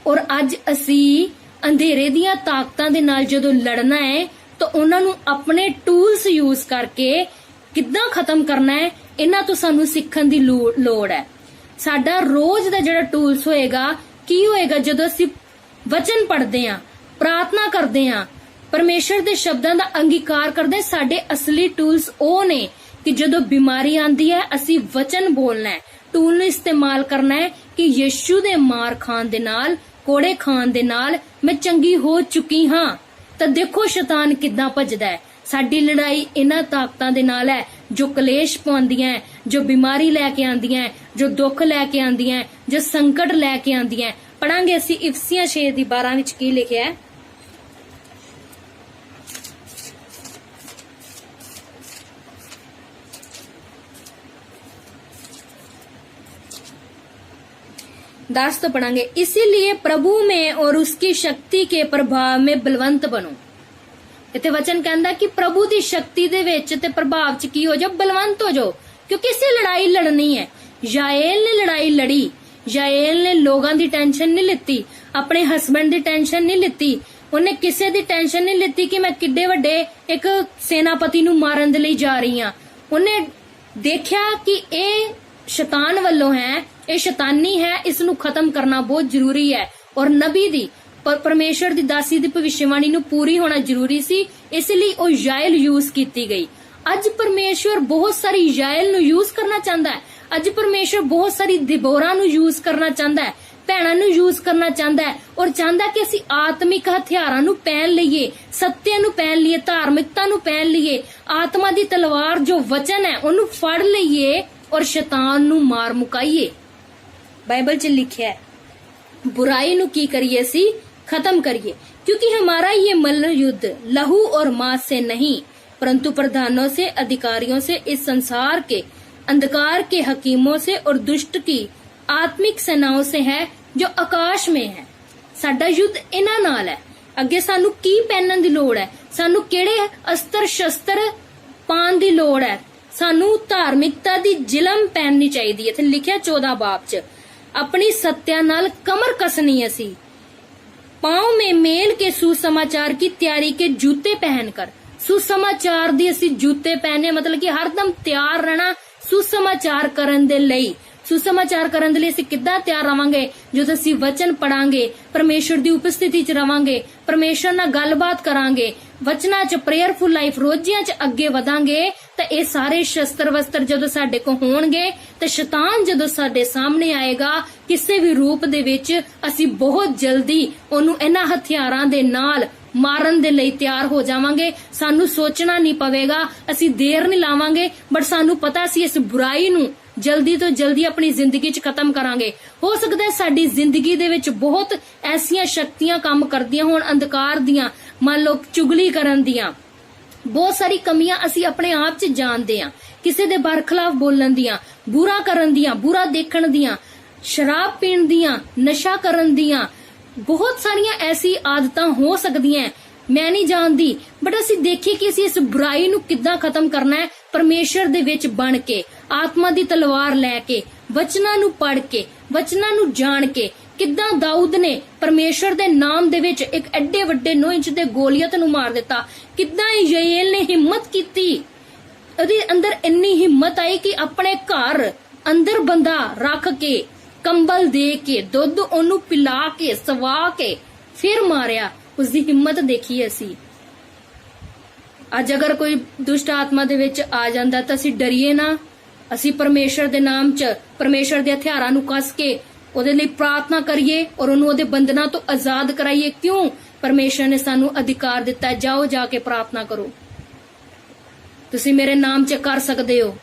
Speaker 1: ਔਰ ਅੱਜ ਅਸੀਂ ਅੰਧੇਰੇ ਦੀਆਂ ਤਾਕਤਾਂ ਦੇ ਨਾਲ ਜਦੋਂ ਲੜਨਾ ਹੈ ਤਾਂ ਉਹਨਾਂ ਨੂੰ ਆਪਣੇ ਟੂਲਸ ਯੂਜ਼ ਕਰਕੇ ਕਿੱਦਾਂ ਖਤਮ ਕਰਨਾ ਹੈ, ਇਹਨਾਂ ਤੋਂ ਸਾਨੂੰ ਸਿੱਖਣ ਦੀ ਲੋੜ ਹੈ। ਸਾਡਾ ਰੋਜ਼ ਦਾ ਜਿਹੜਾ ਟੂਲਸ ਹੋਏਗਾ, ਕੀ ਹੋਏਗਾ ਜਦੋਂ ਅਸੀਂ ਵਚਨ ਪੜ੍ਹਦੇ ਹਾਂ, ਪ੍ਰਾਰਥਨਾ ਕਰਦੇ ਹਾਂ, ਪਰਮੇਸ਼ਰ ਦੇ ਸ਼ਬਦਾਂ ਦਾ ਅੰਗੀਕਾਰ ਕਰਦੇ ਹਾਂ। ਸਾਡੇ ਅਸਲੀ ਟੂਲਸ ਉਹ ਨੇ ਕਿ ਜਦੋਂ ਬਿਮਾਰੀ ਆਂਦੀ ਹੈ ਅਸੀਂ ਵਚਨ ਬੋਲਣਾ ਹੈ, ਟੂਲ ਨੂੰ ਇਸਤੇਮਾਲ ਕਰਨਾ ਹੈ ਕਿ ਯਿਸੂ ਦੇ ਮਾਰ ਖਾਣ ਦੇ ਨਾਲ, ਕੋੜੇ ਖਾਣ ਦੇ ਨਾਲ ਮੈਂ ਚੰਗੀ ਹੋ ਚੁੱਕੀ ਹਾਂ। ਤਾਂ ਦੇਖੋ ਸ਼ੈਤਾਨ ਕਿੱਦਾਂ ਭੱਜਦਾ ਹੈ। ਸਾਡੀ ਲੜਾਈ ਇਹਨਾਂ ਤਾਕਤਾਂ ਦੇ ਨਾਲ ਹੈ ਜੋ ਕਲੇਸ਼ ਪਾਉਂਦੀਆਂ, ਜੋ ਬਿਮਾਰੀ ਲੈ ਕੇ ਆਉਂਦੀਆਂ, ਜੋ ਦੁੱਖ ਲੈ ਕੇ ਆਉਂਦੀਆਂ, ਜੋ ਸੰਕਟ ਲੈ ਕੇ ਆਉਂਦੀਆਂ। ਪੜਾਂਗੇ ਅਸੀਂ ਇਫਸੀਆਂ 6:12 ਵਿੱਚ ਕੀ ਲਿਖਿਆ ਹੈ। दास तो पढ़ांगे, इसीलिए प्रभु में और उसकी शक्ति के प्रभाव में बलवंत बनो। इतने वचन कहता कि प्रभु की शक्ति दे विच ते प्रभाव च की हो जाओ, बलवंत हो जाओ, क्योंकि इसे लड़ाई लड़नी है। याएल ने लड़ाई लड़ी, याएल ने लोगों की टेंशन नहीं लिती, अपने हसबैंड की टेंशन नहीं लिती, उन्हें किसी की टेंशन नहीं लिती कि मैं किड्डे वड्डे एक सेनापति नूं मारन दे लई जा रही हां। उन्हें देखा कि ये शैतान वालों है, ये शैतानी है, इसनू खत्म करना बहुत जरूरी है। और नबी दी परमेश्वर दी दासी दी भविष्यवाणी नू पूरी होना जरूरी सी, इसलिए वो याएल यूज की गई। अज परमेश्वर बहुत सारी याएल नू यूज करना चाहता है। अज परमेश्वर बहुत सारी दिबोरा नू यूज करना चाहता है, भैणां नू यूज करना चाहता है, और चाहता कि असी आत्मिक हथियारां नू पहन लईए, सत्य नू पहन लईए, धार्मिकता नू पहन लईए, आत्मा दी तलवार जो वचन है उन्नू फड़ लईए और शैतान नू मार मुकाईए। बाइबल च लिखा है बुराई नू की करिए सी, खत्म करिए, क्योंकि हमारा ये मल्ल युद्ध लहू और मांस से नहीं परंतु प्रधानों से, अधिकारियों से, इस संसार के अंधकार के हकीमों से और दुष्ट की आत्मिक सेनाओं से है जो आकाश में है। साडा युद्ध इन्हां नाल है। अगे सानू की पहनन दी लोड़ है, सानू किहड़े अस्त्र शस्त्र पान दी लोड़ है, सानू धार्मिकता दी जिलम पहननी चाहिदी है। इत्थे लिखिया 14 बाब च, अपनी सत्या नाल कमर कसनी असी, पांव में मेल के सुसमाचार की तैयारी के जूते पहनकर। सुसमाचार दी असी जूते पहने, मतलब कि हरदम तैयार रहना सुसमाचार करन दे लई। सुसमाचार करन दे लई असी किद्दां तैयार रवांगे? जदों असी वचन पढ़ांगे, परमेश्वर दी उपस्थिति च रवांगे, परमेश्वर नाल गलबात करांगे, वचनां च प्रेयरफुल लाइफ रोजियां च अगे वधांगे, तां ये सारे शस्त्र वस्त्र जदों साडे कोल होणगे तां शैतान जदों साडे सामने आएगा किसी भी रूप दे विच, असी बहुत जल्दी ओनू इन्हां हथियारां दे नाल मारन दे लई तैयार हो जावांगे। सानू सोचना नहीं पवेगा, असी देर नहीं लावांगे, बट सानू पता असी इस बुराई नू जल्दी तो जल्दी अपनी जिंदगी च खत्म करांगे। हो सकदा है साडी जिंदगी दे विच बहुत ऐसियां शक्तियां काम करदियां होण अंधकार दियां, मान लो चुगली करन दियां, बहुत सारी कमियां असी अपने आप च जानदे हां, किसी दे बरखलाफ बोलण दियां, बुरा करन दियां, बुरा देखण दियां, शराब पीण दियां, नशा करन दियां, बहुत सारियां ऐसी आदतां हो सकदियां हैं, मैं नहीं जानती, बट असी देखिए कि असी इस बुराई नू किद्दां खत्म करना है। परमेश्वर दे विच बन के, आत्मा दी तलवार लैके, ਵਚਨਾਂ ਨੂੰ ਪੜ੍ਹ ਕੇ, ਵਚਨਾਂ ਨੂੰ ਜਾਣ ਕੇ, ਕਿੱਦਾਂ ਦਾਊਦ ਨੇ ਪਰਮੇਸ਼ਰ ਦੇ ਨਾਮ ਦੇ ਵਿੱਚ ਇੱਕ ਐਡੇ ਵੱਡੇ 9 ਇੰਚ ਦੇ ਗੋਲੀਅਤ ਨੂੰ ਮਾਰ ਦਿੱਤਾ, ਕਿੱਦਾਂ ਯੇਲ ਨੇ ਹਿੰਮਤ ਕੀਤੀ, ਉਹਦੇ ਅੰਦਰ ਇੰਨੀ ਹਿੰਮਤ ਆਈ ਕਿ ਆਪਣੇ ਘਰ ਅੰਦਰ ਬੰਦਾ ਰੱਖ ਕੇ, ਕੰਬਲ ਦੇ ਕੇ, ਦੁੱਧ ਉਹਨੂੰ ਪਿਲਾ ਕੇ, ਸਵਾ ਕੇ ਫਿਰ ਮਾਰਿਆ। ਉਸਦੀ ਹਿੰਮਤ ਦੇਖੀ ਅਸੀਂ। ਅੱਜ ਅਗਰ ਕੋਈ ਦੁਸ਼ਟ ਆਤਮਾ ਦੇ ਵਿੱਚ ਆ ਜਾਂਦਾ ਤਾਂ ਅਸੀਂ ਡਰੀਏ ਨਾ, ਅਸੀਂ ਪਰਮੇਸ਼ਰ ਦੇ ਨਾਮ 'ਚ ਪਰਮੇਸ਼ਰ ਦੇ ਹਥਿਆਰਾਂ ਨੂੰ ਕੱਸ ਕੇ ਉਹਦੇ ਲਈ ਪ੍ਰਾਰਥਨਾ ਕਰੀਏ ਔਰ ਉਹਨੂੰ ਉਹਦੇ ਬੰਧਨਾਂ ਤੋਂ ਆਜ਼ਾਦ ਕਰਾਈਏ। ਕਿਉਂ? ਪਰਮੇਸ਼ਰ ਨੇ ਸਾਨੂੰ ਅਧਿਕਾਰ ਦਿੱਤਾ, ਜਾਓ ਜਾ ਕੇ ਪ੍ਰਾਰਥਨਾ ਕਰੋ, ਤੁਸੀਂ ਮੇਰੇ ਨਾਮ 'ਚ ਕਰ ਸਕਦੇ ਹੋ।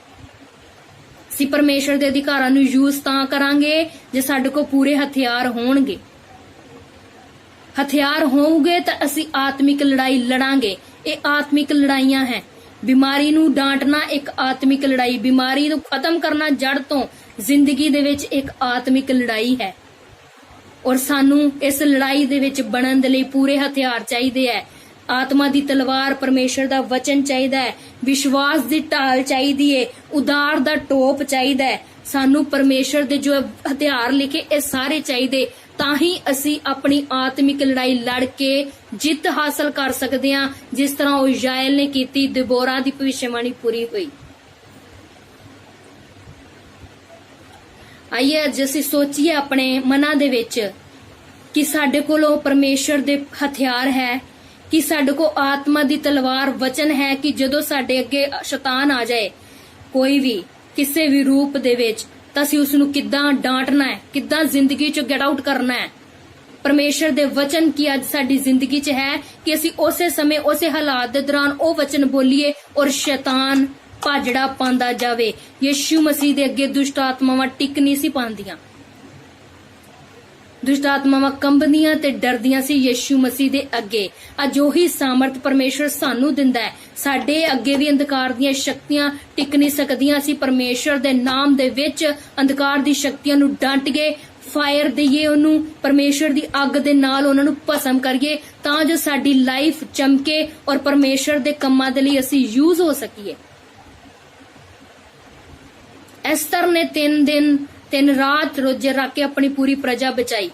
Speaker 1: ਅਸੀਂ ਪਰਮੇਸ਼ਰ ਦੇ ਅਧਿਕਾਰਾਂ ਨੂੰ ਯੂਜ਼ ਤਾਂ ਕਰਾਂਗੇ ਜੇ ਸਾਡੇ ਕੋਲ ਪੂਰੇ ਹਥਿਆਰ ਹੋਣਗੇ। ਹਥਿਆਰ ਹੋਊਗੇ ਤਾਂ ਅਸੀਂ ਆਤਮਿਕ ਲੜਾਈ ਲੜਾਂਗੇ। ਇਹ ਆਤਮਿਕ ਲੜਾਈਆਂ ਹੈ। ਬਿਮਾਰੀ ਨੂੰ ਡਾਂਟਣਾ ਇੱਕ ਆਤਮਿਕ ਲੜਾਈ, ਬਿਮਾਰੀ ਨੂੰ ਖਤਮ ਕਰਨਾ ਜੜ ਤੋਂ ਜ਼ਿੰਦਗੀ ਦੇ ਵਿੱਚ ਇੱਕ ਆਤਮਿਕ ਲੜਾਈ ਹੈ। ਔਰ ਸਾਨੂੰ ਇਸ ਲੜਾਈ ਦੇ ਵਿੱਚ ਬਣਨ ਦੇ ਲਈ ਪੂਰੇ ਹਥਿਆਰ ਚਾਹੀਦੇ ਹੈ। ਆਤਮਾ ਦੀ ਤਲਵਾਰ ਪਰਮੇਸ਼ਰ ਦਾ ਵਚਨ ਚਾਹੀਦਾ ਹੈ, ਵਿਸ਼ਵਾਸ ਦੀ ਢਾਲ ਚਾਹੀਦੀ ਹੈ, ਉਦਾਰ ਦਾ ਟੋਪ ਚਾਹੀਦਾ ਹੈ। ਸਾਨੂੰ ਪਰਮੇਸ਼ਰ ਦੇ ਜੋ ਹਥਿਆਰ ਲਿਖੇ ਇਹ ਸਾਰੇ ਚਾਹੀਦੇ, ਤਾਂ ਹੀ ਅਸੀਂ ਆਪਣੀ ਆਤਮਿਕ ਲੜਾਈ ਲੜ ਕੇ ਜਿੱਤ ਹਾਸਲ ਕਰ ਸਕਦੇ ਹਾਂ, ਜਿਸ ਤਰ੍ਹਾਂ ਉਹ ਯਾਇਲ ਨੇ ਕੀਤੀ, ਦਿਬੋਰਾ ਦੀ ਭਵਿੱਖਬਾਣੀ ਪੂਰੀ ਹੋਈ। ਆਈਏ ਅੱਜ ਅਸੀਂ ਸੋਚੀਏ ਆਪਣੇ ਮਨਾਂ ਦੇ ਵਿੱਚ ਕਿ ਸਾਡੇ ਕੋਲੋਂ ਪਰਮੇਸ਼ਰ ਦੇ ਹਥਿਆਰ ਹੈ, ਕਿ ਸਾਡੇ ਕੋਲ ਆਤਮਾ ਦੀ ਤਲਵਾਰ ਵਚਨ ਹੈ, ਕਿ ਜਦੋਂ ਸਾਡੇ ਅੱਗੇ ਸ਼ੈਤਾਨ ਆ ਜਾਏ ਕੋਈ ਵੀ ਕਿਸੇ ਵੀ ਰੂਪ ਦੇ ਵਿੱਚ, ਤਾਂ ਅਸੀਂ ਉਸ ਨੂੰ ਕਿੱਦਾਂ ਡਾਂਟਣਾ ਹੈ, ਕਿੱਦਾਂ ਜ਼ਿੰਦਗੀ ਚੋਂ ਗੈਟ ਆਊਟ ਕਰਨਾ ਹੈ। ਪਰਮੇਸ਼ਰ ਦੇ ਵਚਨ ਕੀ ਅੱਜ ਸਾਡੀ ਜ਼ਿੰਦਗੀ 'ਚ ਹੈ ਕਿ ਅਸੀਂ ਉਸੇ ਸਮੇਂ ਉਸੇ ਹਾਲਾਤ ਦੇ ਦੌਰਾਨ ਉਹ ਵਚਨ ਬੋਲੀਏ ਔਰ ਸ਼ੈਤਾਨ ਭਾਜੜਾ ਪਾਉਂਦਾ ਜਾਵੇ। ਯਿਸੂ ਮਸੀਹ ਦੇ ਅੱਗੇ ਦੁਸ਼ਟ ਆਤਮਾਵਾਂ ਟਿਕ ਨਹੀਂ ਸੀ ਪਾਉਂਦੀਆਂ, ਦੁਸ਼ਟ ਆਤਮਾਵਾਂ ਕੰਬਦੀਆਂ ਤੇ ਡਰਦੀਆਂ ਸੀ ਯਿਸੂ ਮਸੀਹ ਦੇ ਅੱਗੇ। ਅੱਜ ਉਹੀ ਸਾਮਰਥ ਪਰਮੇਸ਼ਰ ਸਾਨੂੰ ਦਿੰਦਾ ਹੈ। ਸਾਡੇ ਅੱਗੇ ਵੀ ਅੰਧਕਾਰ ਦੀਆਂ ਸ਼ਕਤੀਆਂ ਟਿਕ ਨਹੀਂ ਸਕਦੀਆਂ। ਅਸੀਂ ਪਰਮੇਸ਼ਰ ਦੇ ਨਾਮ ਦੇ ਵਿੱਚ ਅੰਧਕਾਰ ਦੀ ਸ਼ਕਤੀਆਂ ਨੂੰ ਡਾਂਟੀਏ, ਫਾਇਰ ਦਈਏ ਉਹਨੂੰ, ਪਰਮੇਸ਼ਰ ਦੀ ਅੱਗ ਦੇ ਨਾਲ ਉਹਨਾਂ ਨੂੰ ਭਸਮ ਕਰੀਏ, ਤਾਂ ਜੋ ਸਾਡੀ ਲਾਈਫ ਚਮਕੇ ਔਰ ਪਰਮੇਸ਼ਰ ਦੇ ਕੰਮਾਂ ਦੇ ਲਈ ਅਸੀਂ ਯੂਜ਼ ਹੋ ਸਕੀਏ। ਐਸਤਰ ਨੇ 3 ਦਿਨ 3 ਰਾਤ ਰੋਜ਼ੇ ਰੱਖ ਕੇ ਆਪਣੀ ਪੂਰੀ ਪ੍ਰਜਾ ਬਚਾਈ।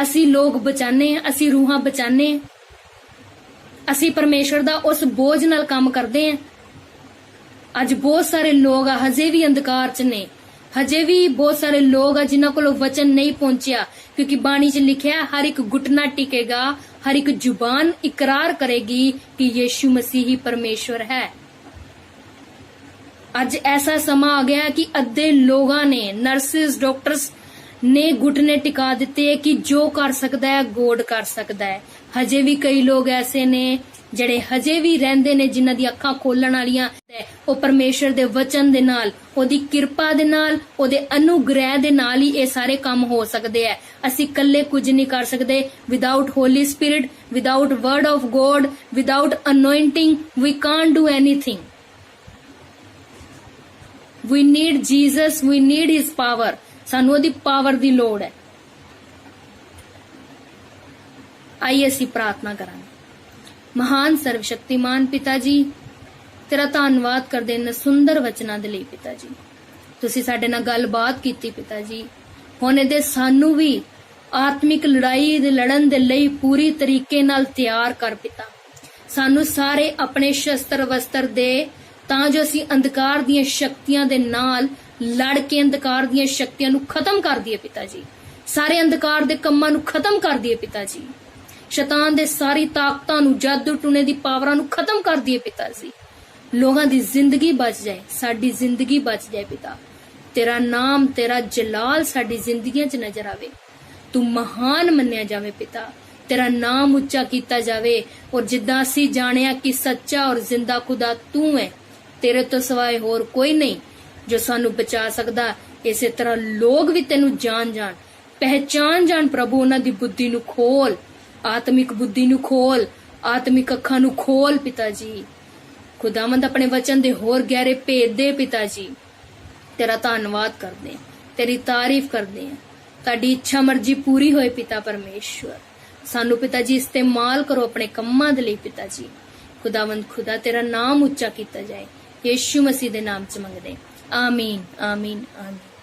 Speaker 1: ਅਸੀਂ ਲੋਕ ਬਚਾਨੇ, ਅਸੀਂ ਰੂਹਾਂ ਬਚਾਨੇ, ਅਸੀਂ ਪਰਮੇਸ਼ਰ ਦਾ ਉਸ ਬੋਝ ਨਾਲ ਕੰਮ ਕਰਦੇ ਹਾਂ। ਅੱਜ ਬਹੁਤ ਸਾਰੇ ਲੋਕ ਆ ਹਜੇ ਵੀ ਅੰਧਕਾਰ 'ਚ ਨੇ, ਹਜੇ ਵੀ ਬਹੁਤ ਸਾਰੇ ਲੋਕ ਆ ਜਿਨ੍ਹਾਂ ਕੋਲ ਵਚਨ ਨਹੀਂ ਪਹੁੰਚਿਆ, ਕਿਉਂਕਿ ਬਾਣੀ 'ਚ ਲਿਖਿਆ ਹਰ ਇੱਕ ਘੁਟਨਾ ਟਿਕੇਗਾ, ਹਰ ਇੱਕ ਜ਼ੁਬਾਨ ਇਕਰਾਰ ਕਰੇਗੀ ਕਿ ਯਿਸੂ ਮਸੀਹ ਹੀ ਪਰਮੇਸ਼ਵਰ ਹੈ। ਅੱਜ ਐਸਾ ਸਮਾਂ ਆ ਗਿਆ ਕਿ ਅੱਧੇ ਲੋਕਾਂ ਨੇ, ਨਰਸਿਸ, ਡਾਕਟਰਸ ਨੇ ਘੁਟਨੇ ਟਿਕਾ ਦਿੱਤੇ ਕਿ ਜੋ ਕਰ ਸਕਦਾ ਹੈ ਗੋਡ ਕਰ ਸਕਦਾ ਹੈ। ਹਜੇ ਵੀ ਕਈ ਲੋਕ ਐਸੇ ਨੇ ਜਿਹੜੇ ਹਜੇ ਵੀ ਰਹਿੰਦੇ ਨੇ, ਜਿਨ੍ਹਾਂ ਦੀ ਅੱਖਾਂ ਖੋਲਣ ਵਾਲੀਆਂ। ਉਹ ਪਰਮੇਸ਼ਰ ਦੇ ਵਚਨ ਦੇ ਨਾਲ, ਉਹਦੀ ਕਿਰਪਾ ਦੇ ਨਾਲ, ਉਹਦੇ ਅਨੁਗ੍ਰਹਿ ਦੇ ਨਾਲ ਹੀ ਇਹ ਸਾਰੇ ਕੰਮ ਹੋ ਸਕਦੇ ਹੈ। ਅਸੀਂ ਇਕੱਲੇ ਕੁਝ ਨਹੀਂ ਕਰ ਸਕਦੇ। Without Holy Spirit, without Word of God, without anointing we can't do anything. We need Jesus, we need his power. ਸਾਨੂੰ ਉਹਦੀ ਪਾਵਰ ਦੀ ਲੋੜ ਹੈ। ਆਈਏ ਅਸੀਂ ਪ੍ਰਾਰਥਨਾ ਕਰਾਂਗੇ। ਮਹਾਨ ਸਰਵਸ਼ਕਤੀਮਾਨ ਪਿਤਾ ਜੀ, ਤੇਰਾ ਧੰਨਵਾਦ ਕਰਦੇ ਨੇ ਸੁੰਦਰ ਵਚਨਾਂ ਦੇ ਲਈ ਪਿਤਾ ਜੀ। ਤੁਸੀਂ ਸਾਡੇ ਨਾਲ ਗੱਲਬਾਤ ਕੀਤੀ ਪਿਤਾ ਜੀ। ਹੁਣ ਇਹਦੇ ਸਾਨੂੰ ਵੀ ਆਤਮਿਕ ਲੜਾਈ ਦੇ ਲੜਨ ਦੇ ਲਈ ਪੂਰੀ ਤਰੀਕੇ ਨਾਲ ਤਿਆਰ ਕਰ ਪਿਤਾ। ਸਾਨੂੰ ਸਾਰੇ ਆਪਣੇ ਸ਼ਸਤਰ ਵਸਤਰ ਦੇ, ਤਾਂ ਜੋ ਅਸੀਂ ਅੰਧਕਾਰ ਦੀਆਂ ਸ਼ਕਤੀਆਂ ਦੇ ਨਾਲ ਲੜ ਕੇ ਅੰਧਕਾਰ ਦੀਆਂ ਸ਼ਕਤੀਆਂ ਨੂੰ ਖਤਮ ਕਰ ਦਈਏ ਪਿਤਾ ਜੀ। ਸਾਰੇ ਅੰਧਕਾਰ ਦੇ ਕੰਮਾਂ ਨੂੰ ਖਤਮ ਕਰ ਦਈਏ ਪਿਤਾ ਜੀ। ਸ਼ੈਤਾਨ ਦੇ ਸਾਰੀ ਤਾਕਤਾਂ ਨੂੰ, ਜਾਦੂ ਟੂਣੇ ਦੀ ਪਾਵਰਾਂ ਨੂੰ ਖਤਮ ਕਰ ਦਈਏ ਪਿਤਾ ਜੀ। ਲੋਕਾਂ ਦੀ ਜ਼ਿੰਦਗੀ ਬਚ ਜਾਏ, ਸਾਡੀ ਜ਼ਿੰਦਗੀ ਬਚ ਜਾਏ ਪਿਤਾ। ਤੇਰਾ ਨਾਮ, ਤੇਰਾ ਜਲਾਲ ਸਾਡੀ ਜ਼ਿੰਦਗੀਆਂ 'ਚ ਨਜ਼ਰ ਆਵੇ। ਤੂੰ ਮਹਾਨ ਮੰਨਿਆ ਜਾਵੇ ਪਿਤਾ। ਤੇਰਾ ਨਾਮ ਉੱਚਾ ਕੀਤਾ ਜਾਵੇ। ਔਰ ਜਿੱਦਾਂ ਅਸੀਂ ਜਾਣਿਆ ਕਿ ਸੱਚਾ ਔਰ ਜ਼ਿੰਦਾ ਖੁਦਾ ਤੂੰ ਹੈ, ਤੇਰੇ ਤੋਂ ਸਿਵਾਏ ਹੋਰ ਕੋਈ ਨਹੀਂ ਜੋ ਸਾਨੂੰ ਬਚਾ ਸਕਦਾ। ਇਸੇ ਤਰ੍ਹਾਂ ਲੋਕ ਵੀ ਤੈਨੂੰ ਜਾਣ ਪਹਿਚਾਨ ਜਾਣ ਪ੍ਰਭੂ। ਉਹਨਾਂ ਦੀ ਬੁੱਧੀ ਨੂੰ ਖੋਲ, ਆਤਮਿਕ ਬੁੱਧੀ ਨੂੰ ਖੋਲ, ਆਤਮਿਕ ਅੱਖਾਂ ਨੂੰ ਖੋਲ ਪਿਤਾ ਜੀ। ਖੁਦਾਵੰਦ ਆਪਣੇ ਵਚਨ ਦੇ ਹੋਰ ਗਹਿਰੇ ਭੇਦ ਦੇ ਪਿਤਾ ਜੀ। ਤੇਰਾ ਧੰਨਵਾਦ ਕਰਦੇ ਹਾਂ, ਤੇਰੀ ਤਾਰੀਫ ਕਰਦੇ ਹਾਂ। ਤੁਹਾਡੀ ਇੱਛਾ ਮਰਜ਼ੀ ਪੂਰੀ ਹੋਏ ਪਿਤਾ ਪਰਮੇਸ਼ਵਰ। ਸਾਨੂੰ ਪਿਤਾ ਜੀ ਇਸਤੇਮਾਲ ਕਰੋ ਆਪਣੇ ਕੰਮਾਂ ਦੇ ਲਈ ਪਿਤਾ ਜੀ। ਖੁਦਾਵੰਦ ਖੁਦਾ, ਤੇਰਾ ਨਾਮ ਉੱਚਾ ਕੀਤਾ ਜਾਏ। ਯਿਸੂ ਮਸੀਹ ਦੇ ਨਾਮ ਚ ਮੰਗਦੇ, ਆਮੀਨ ਆਮੀਨ ਆਮੀਨ।